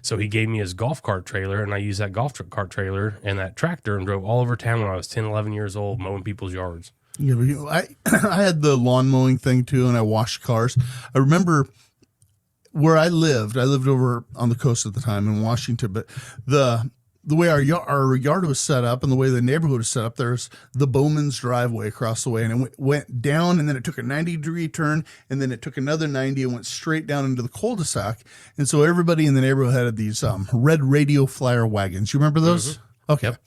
So he gave me his golf cart trailer, and I used that cart trailer and that tractor and drove all over town when I was 10, 11 years old, mowing people's yards. Yeah, I had the lawn mowing thing too, and I washed cars. I remember where I lived over on the coast at the time in Washington, but the way our yard was set up and the way the neighborhood was set up, there's the Bowman's driveway across the way, and it went down, and then it took a 90-degree turn, and then it took another 90 and went straight down into the cul-de-sac. And so everybody in the neighborhood had these red radio flyer wagons. You remember those? Mm-hmm. Okay. Yep.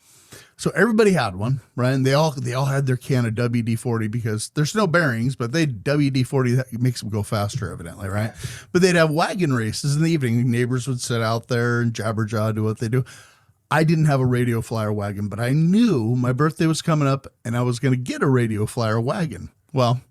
So everybody had one, right? And they all had their can of WD-40 because there's no bearings, but WD-40 that makes them go faster, evidently, right? But they'd have wagon races in the evening. Neighbors would sit out there and jabber-jaw, do what they do. I didn't have a radio flyer wagon, but I knew my birthday was coming up and I was going to get a radio flyer wagon. Well,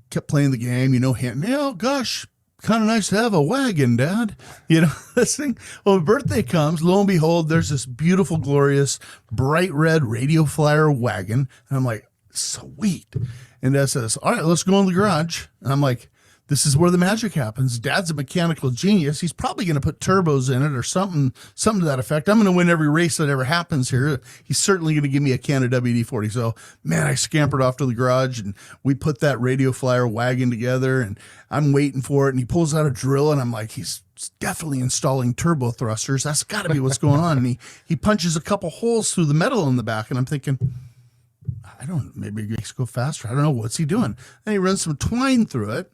kept playing the game, hinting, oh gosh, kind of nice to have a wagon, Dad. This thing. Well, my birthday comes, lo and behold, there's this beautiful, glorious, bright red radio flyer wagon. And I'm like, sweet. And Dad says, all right, let's go in the garage. And I'm like, this is where the magic happens. Dad's a mechanical genius. He's probably going to put turbos in it or something to that effect. I'm going to win every race that ever happens here. He's certainly going to give me a can of WD-40. So, man, I scampered off to the garage, and we put that radio flyer wagon together, and I'm waiting for it, and he pulls out a drill, and I'm like, he's definitely installing turbo thrusters. That's got to be what's going on. And he punches a couple holes through the metal in the back, and I'm thinking, maybe he makes it go faster. I don't know. What's he doing? Then he runs some twine through it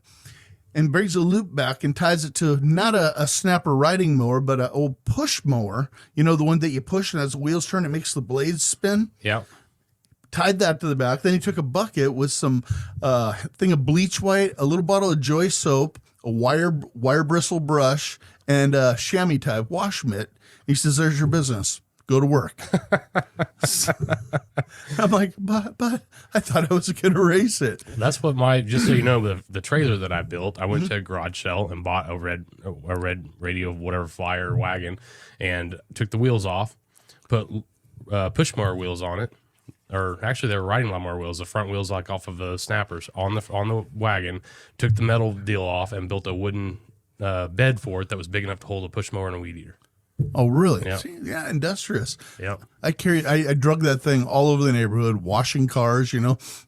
and brings a loop back and ties it to not a snapper riding mower, but an old push mower. The one that you push, and as the wheels turn, it makes the blades spin. Yeah. Tied that to the back. Then he took a bucket with some thing of bleach white, a little bottle of Joy soap, a wire bristle brush, and a chamois type wash mitt. He says, there's your business. Go to work. I'm like, but I thought I was going to race it. That's what just so you know, the trailer that I built, I went to a garage sale and bought a red radio, whatever, flyer wagon, and took the wheels off, put push mower wheels on it. Or actually, they were riding lawnmower wheels. The front wheels, like off of the snappers, on the wagon. Took the metal deal off and built a wooden bed for it that was big enough to hold a push mower and a weed eater. Oh, really? Yep. See, yeah, industrious. Yep. I drug that thing all over the neighborhood, washing cars.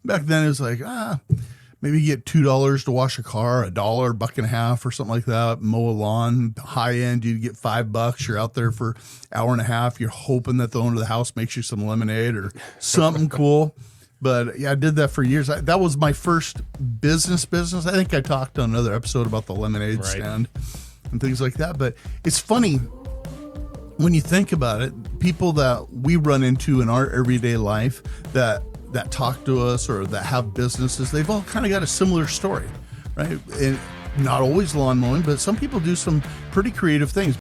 Back then it was like maybe you get $2 to wash a car, $1, $1.50 or something like that. Mow a lawn, high end, you'd get $5. You're out there for an hour and a half. You're hoping that the owner of the house makes you some lemonade or something cool. But yeah, I did that for years. That was my first business. I think I talked on another episode about the lemonade stand and things like that. But it's funny when you think about it, people that we run into in our everyday life that talk to us or that have businesses, they've all kind of got a similar story, right? And not always lawn mowing, but some people do some pretty creative things.